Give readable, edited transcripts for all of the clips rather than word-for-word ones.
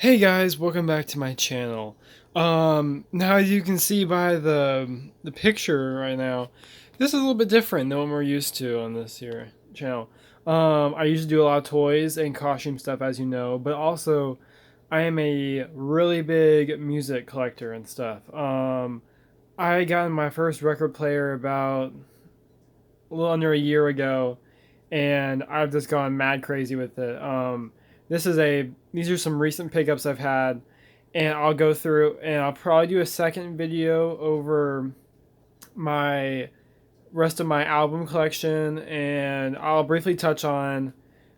Hey guys, welcome back to my channel. Now as you can see by the picture right now, this is a little bit different than what we're used to on this here channel. I usually do a lot of toys and costume stuff, as you know, but also I am a really big music collector and stuff. I got my first record player about a little under a year ago, and I've just gone mad crazy with it. These are some recent pickups I've had, and I'll go through and I'll probably do a second video over my rest of my album collection, and I'll briefly touch on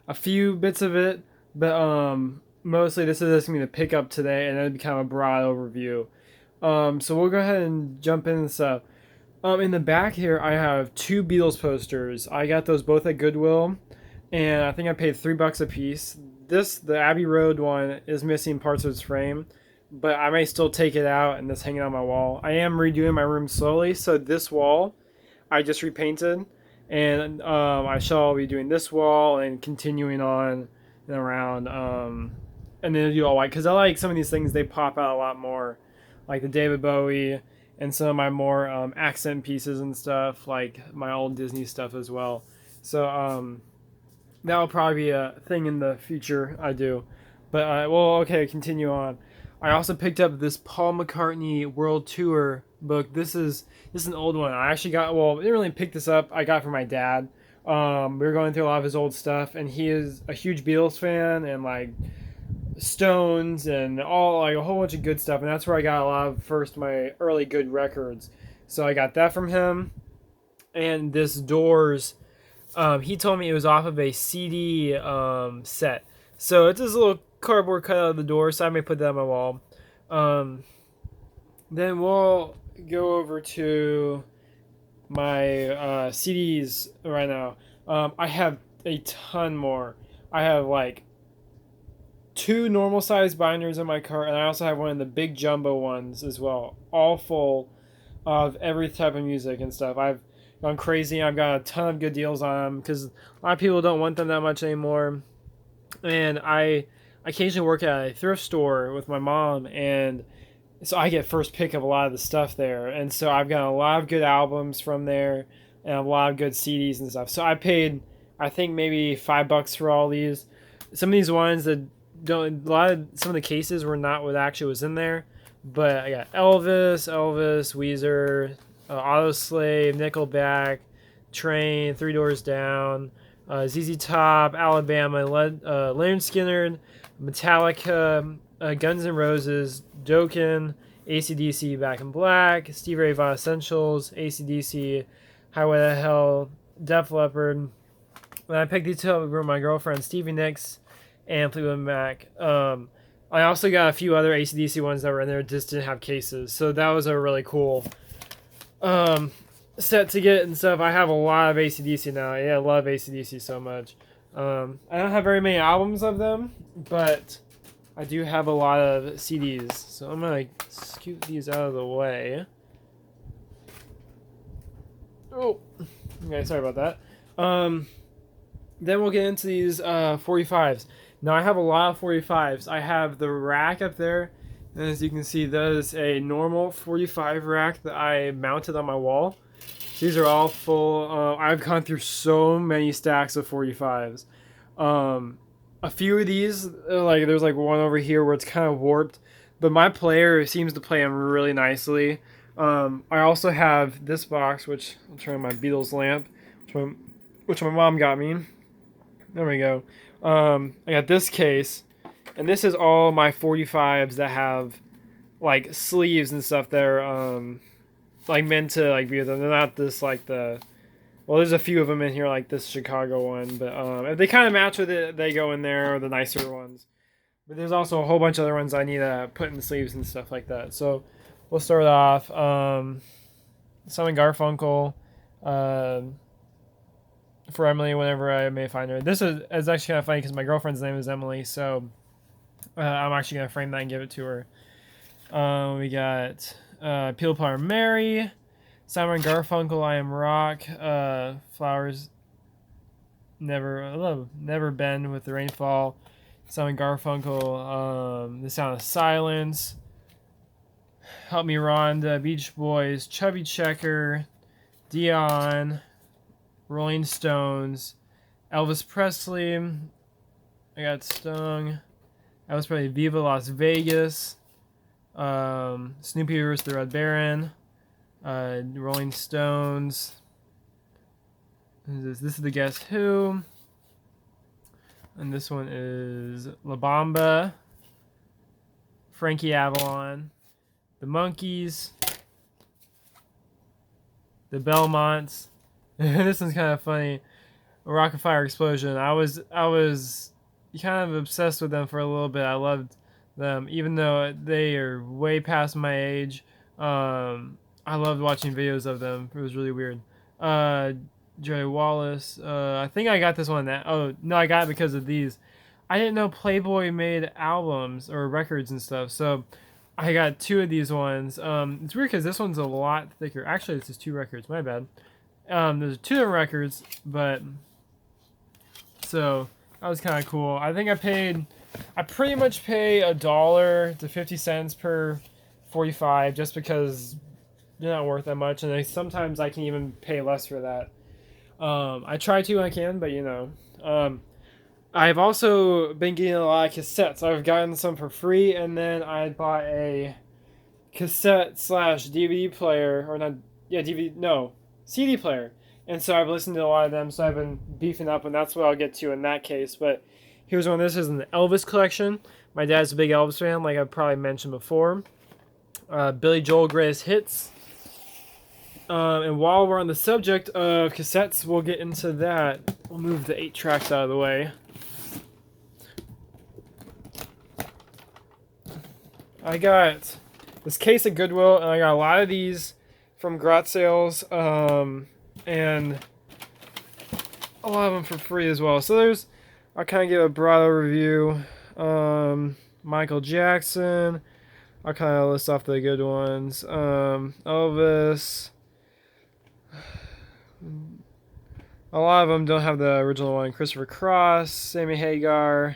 a few bits of it, but mostly this is just gonna be the pickup today, and it'll be kind of a broad overview. So we'll go ahead and jump into stuff. In the back here, I have two Beatles posters. I got those both at Goodwill, and I think I paid $3 a piece. The Abbey Road one, is missing parts of its frame, but I may still take it out and just hang it on my wall. I am redoing my room slowly, so this wall I just repainted, and I shall be doing this wall and continuing on and around, and then do all white because I like some of these things. They pop out a lot more, like the David Bowie and some of my more accent pieces and stuff, like my old Disney stuff as well. So that'll probably be a thing in the future I do. But well, okay, continue on. I also picked up this Paul McCartney World Tour book. This is an old one. I actually got, well, I didn't really pick this up. I got it from my dad. We were going through a lot of his old stuff, and he is a huge Beatles fan and like Stones and all, like a whole bunch of good stuff. And that's where I got a lot of first my early good records. So I got that from him, and this Doors. He told me it was off of a CD set. So it's this little cardboard cutout of the door, so I may put that on my wall. Um, then we'll go over to my CDs right now. I have a ton more. I have like two normal size binders in my cart, and I also have one of the big jumbo ones as well, all full of every type of music and stuff. I've gone crazy. I've got a ton of good deals on them because a lot of people don't want them that much anymore. And I occasionally work at a thrift store with my mom, and so I get first pick of a lot of the stuff there. And so I've got a lot of good albums from there and a lot of good CDs and stuff. So I paid, I think, maybe $5 for all these. Some of these ones that don't, some of the cases were not what actually was in there. But I got Elvis, Weezer, Autoslave, Nickelback, Train, Three Doors Down, ZZ Top, Alabama, Leonard Skinner, Metallica, Guns N' Roses, Dokken, AC/DC, Back in Black, Stevie Ray Vaughan Essentials, AC/DC, Highway to Hell, Def Leppard. When I picked these up with my girlfriend, Stevie Nicks, and Fleetwood Mac. I also got a few other AC/DC ones that were in there, just didn't have cases. So that was a really cool um, set to get and stuff. I have a lot of AC/DC now. Yeah, I love AC/DC so much. I don't have very many albums of them, but I do have a lot of CDs. So I'm going to scoot these out of the way. Oh, okay, sorry about that. Then we'll get into these 45s. Now I have a lot of 45s. I have the rack up there, and as you can see, that is a normal 45 rack that I mounted on my wall. These are all full. I've gone through so many stacks of 45s. A few of these, like there's like one over here where it's kind of warped, but my player seems to play them really nicely. I also have this box, which I'll turn on my Beatles lamp, which my mom got me. There we go. I got this case, and this is all my 45s that have like sleeves and stuff that are like meant to like be with them. They're not this like the, well, there's a few of them in here like this Chicago one, but if they kind of match with it, they go in there, or the nicer ones. But there's also a whole bunch of other ones I need to put in the sleeves and stuff like that. So we'll start off. Simon Garfunkel. For Emily, whenever I may find her. This is actually kind of funny because my girlfriend's name is Emily, so I'm actually going to frame that and give it to her. We got Peel Par Mary, Simon Garfunkel, I Am Rock, Flowers, Never Bend with the Rainfall, Simon Garfunkel, The Sound of Silence, Help Me Rhonda, Beach Boys, Chubby Checker, Dion, Rolling Stones, Elvis Presley. I got Stung. Elvis Presley, Viva Las Vegas. Snoopy vs. the Red Baron. Rolling Stones. This is the Guess Who. And this one is La Bamba. Frankie Avalon. The Monkees. The Belmonts. This one's kind of funny. Rocket Fire Explosion. I was kind of obsessed with them for a little bit. I loved them, even though they are way past my age. I loved watching videos of them. It was really weird. Jerry Wallace. I think I got this one. Oh no, I got it because of these. I didn't know Playboy made albums or records and stuff, so I got two of these ones. It's weird because this one's a lot thicker. Actually, this is two records. My bad. There's two different records, but so that was kind of cool. I think I pretty much pay $1 to 50 cents per 45 just because they're not worth that much, and sometimes I can even pay less for that. I try to when I can, but I've also been getting a lot of cassettes. I've gotten some for free, and then I bought a cassette slash DVD player, or not, yeah, DVD, no, CD player. And so I've listened to a lot of them, so I've been beefing up, and that's what I'll get to in that case. But here's one. This is an Elvis collection. My dad's a big Elvis fan, like I've probably mentioned before. Billy Joel Greatest Hits. And while we're on the subject of cassettes, we'll get into that. We'll move the 8 tracks out of the way. I got this case at Goodwill, and I got a lot of these from garage sales, and a lot of them for free as well. So I'll kind of give a broad overview. Michael Jackson. I'll kind of list off the good ones. Elvis. A lot of them don't have the original one. Christopher Cross, Sammy Hagar,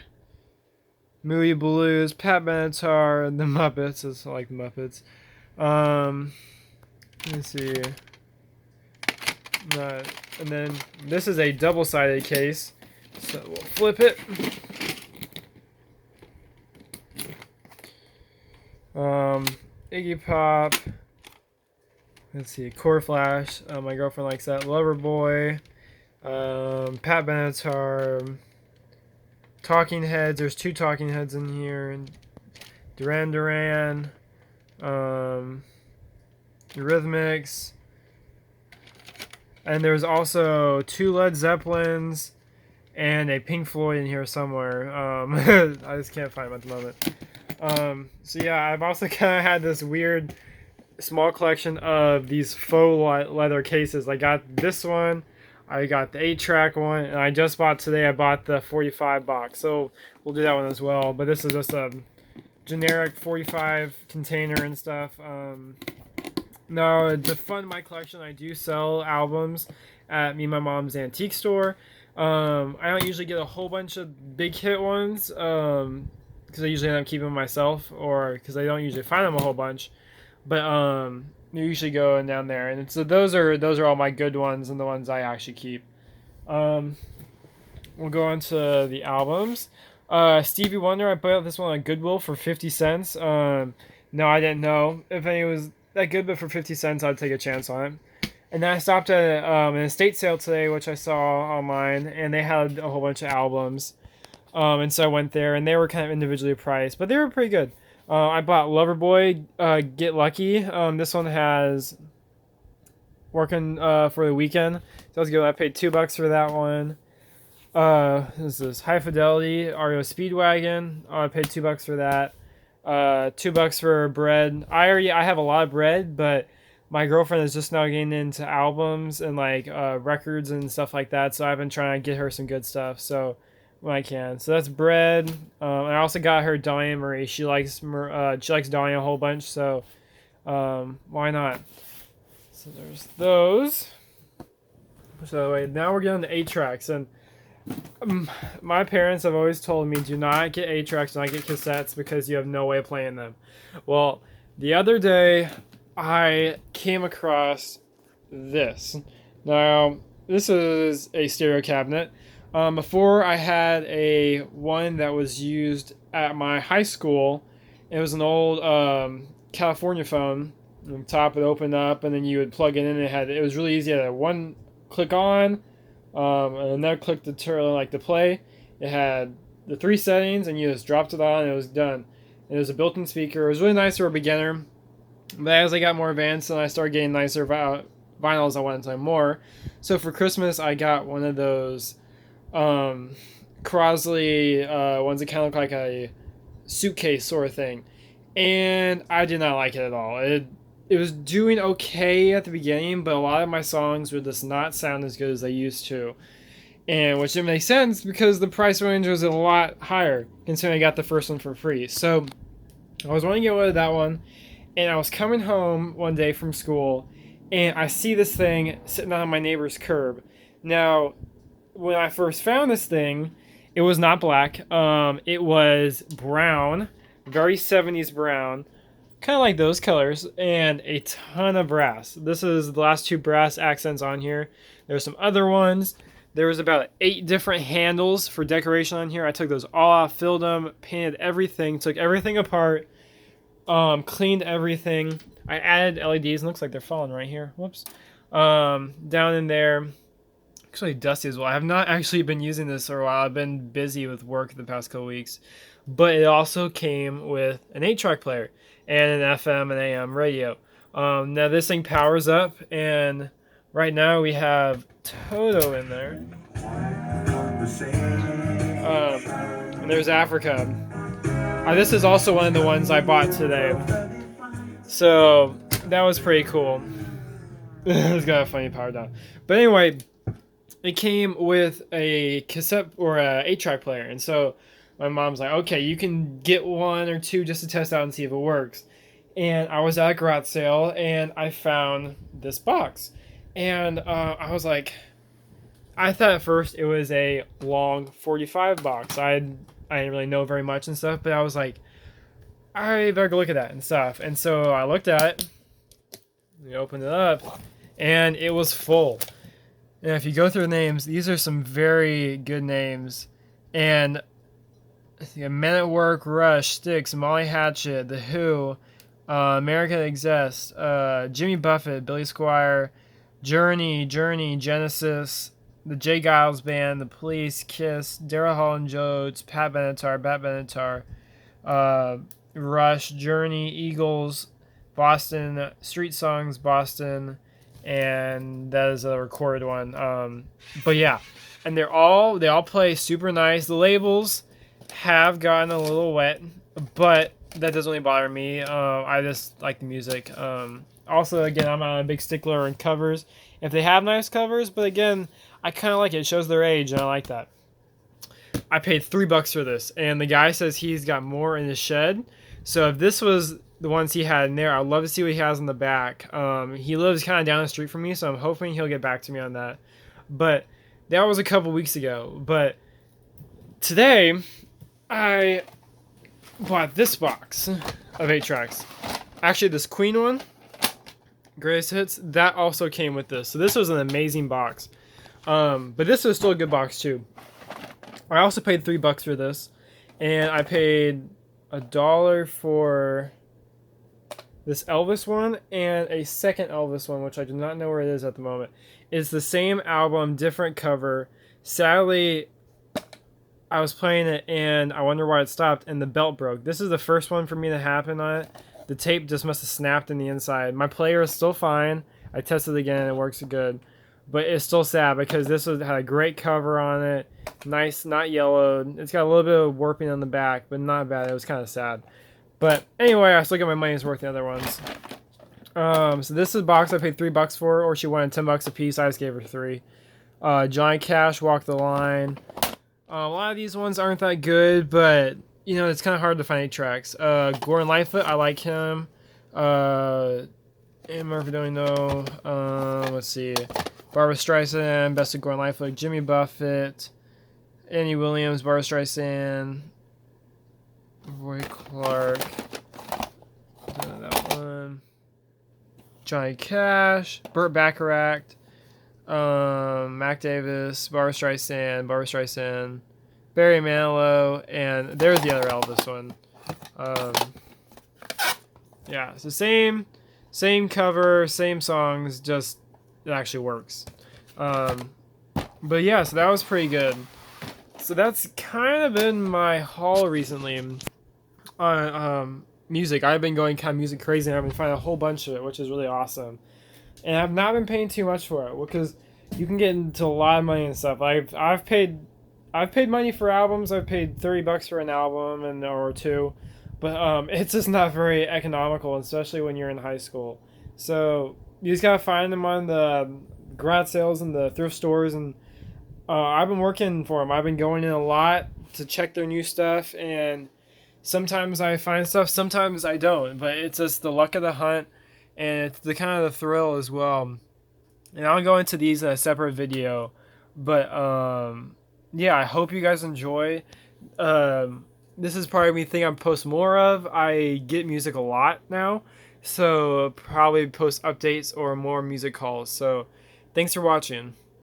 Moody Blues, Pat Benatar, The Muppets. It's like the Muppets. Let me see. And then this is a double-sided case, so we'll flip it. Iggy Pop. Let's see, Core Flash. My girlfriend likes that. Loverboy. Pat Benatar. Talking Heads. There's 2 Talking Heads in here. Duran Duran. Eurythmics. And there's also 2 Led Zeppelins and a Pink Floyd in here somewhere. I just can't find them at the moment. So yeah, I've also kind of had this weird small collection of these faux leather cases. I got this one, I got the 8-track one, and I just bought today, I bought the 45 box. So we'll do that one as well. But this is just a generic 45 container and stuff. Now, to fund my collection, I do sell albums at me and my mom's antique store. I don't usually get a whole bunch of big hit ones because I usually end up keeping them myself, or because I don't usually find them a whole bunch. But you usually go down there, and so those are all my good ones and the ones I actually keep. We'll go on to the albums. Stevie Wonder, I bought this one at Goodwill for 50 cents. No, I didn't know if any was that good, but for 50 cents, I'd take a chance on it. And then I stopped at an estate sale today, which I saw online, and they had a whole bunch of albums. And so I went there, and they were kind of individually priced, but they were pretty good. I bought Loverboy, Get Lucky. This one has Working for the Weekend. So that was good. I paid $2 for that one. This is High Fidelity, REO Speedwagon. I paid $2 for that. $2 for Bread. I have a lot of Bread, but my girlfriend is just now getting into albums and like records and stuff like that. So I've been trying to get her some good stuff. So when I can. So that's Bread. I also got her Diane Marie. She likes Diane a whole bunch. So why not? So there's those. So wait, now we're getting to 8 tracks, and My parents have always told me do not get 8 tracks, do not get cassettes because you have no way of playing them. Well, the other day I came across this. Now, this is a stereo cabinet. Before I had a one that was used at my high school. It was an old California phone. On top it opened up, and then you would plug it in. And it was really easy. It had one click on, and another click to turn like to play. It had the three settings, and you just dropped it on, and it was done. And it was a built-in speaker. It was really nice for a beginner. But as I got more advanced and I started getting nicer vinyls, I wanted to play more. So for Christmas, I got one of those Crosley ones that kind of look like a suitcase sort of thing, and I did not like it at all. It was doing okay at the beginning, but a lot of my songs would just not sound as good as they used to, and which didn't make sense because the price range was a lot higher considering I got the first one for free. So I was wanting to get rid of that one, and I was coming home one day from school, and I see this thing sitting on my neighbor's curb. Now, when I first found this thing, it was not black. It was brown, very 70s brown, kind of like those colors, and a ton of brass. This is the last two brass accents on here. There's some other ones. There was about 8 different handles for decoration on here. I took those all off, filled them, painted everything, took everything apart, cleaned everything. I added LEDs, and looks like they're falling right here. Whoops. Down in there. Actually dusty as well. I have not actually been using this for a while. I've been busy with work the past couple weeks. But it also came with an 8-track player and an FM and AM radio. Now this thing powers up, and right now we have Toto in there. And there's Africa. This is also one of the ones I bought today. So that was pretty cool. It's got a funny power down. But anyway, it came with a cassette or a 8-track player, and so my mom's like, okay, you can get one or two just to test out and see if it works. And I was at a garage sale, and I found this box, and I was like, I thought at first it was a long 45 box. I didn't really know very much and stuff, but I was like, I better go look at that and stuff. And so I looked at it, we opened it up, and it was full. And if you go through the names, these are some very good names. And Men at Work, Rush, Styx, Molly Hatchet, The Who, America Exists, Jimmy Buffett, Billy Squier, Journey, Genesis, the J. Giles Band, The Police, Kiss, Daryl Hall and Jodes, Pat Benatar, Rush, Journey, Eagles, Boston, Street Songs, Boston, and that is a recorded one. But yeah, and they all play super nice. The labels have gotten a little wet, but that doesn't really bother me. I just like the music. Also, again, I'm not a big stickler on covers if they have nice covers, but again, I kind of like it. It shows their age, and I like that. I paid $3 for this, and the guy says he's got more in his shed. So if this was the ones he had in there, I'd love to see what he has in the back. He lives kind of down the street from me, so I'm hoping he'll get back to me on that. But that was a couple weeks ago. But today, I bought this box of 8-tracks. Actually, this Queen one, Greatest Hits, that also came with this. So this was an amazing box. But this was still a good box too. I also paid $3 for this, and I paid $1 for this Elvis one and a second Elvis one, which I do not know where it is at the moment. It's the same album, different cover. Sadly, I was playing it and I wonder why it stopped, and the belt broke. This is the first one for me to happen on it. The tape just must have snapped in the inside. My player is still fine. I tested it again, it works good. But it's still sad because had a great cover on it. Nice, not yellowed. It's got a little bit of warping on the back, but not bad. It was kind of sad. But anyway, I still get my money's worth the other ones. So this is a box I paid $3 for, or she wanted $10 a piece. I just gave her 3. Johnny Cash, Walk the Line. A lot of these ones aren't that good, but you know it's kind of hard to find 8-tracks. Gordon Lightfoot, I like him. And Murphy, don't know. Let's see. Barbra Streisand, Best of Gordon Lightfoot, Jimmy Buffett, Annie Williams, Barbra Streisand, Roy Clark, that one. Johnny Cash, Burt Bacharach, Mac Davis, Barbra Streisand, Barry Manilow, and there's the other Elvis one. Um, yeah, it's the same cover, same songs, just it actually works. But yeah, so that was pretty good. So that's kind of been my haul recently on music. I've been going kind of music crazy, and I've been finding a whole bunch of it, which is really awesome. And I've not been paying too much for it because you can get into a lot of money and stuff. I've paid money for albums. I've paid $30 for an album and or two, but it's just not very economical, especially when you're in high school. So you just gotta find them on the garage sales and the thrift stores, and I've been working for them. I've been going in a lot to check their new stuff, and sometimes I find stuff, sometimes I don't. But it's just the luck of the hunt, and it's the kind of the thrill as well. And I'll go into these in a separate video, but yeah, I hope you guys enjoy. This is probably the thing I'm post more of. I get music a lot now, so probably post updates or more music calls. So thanks for watching.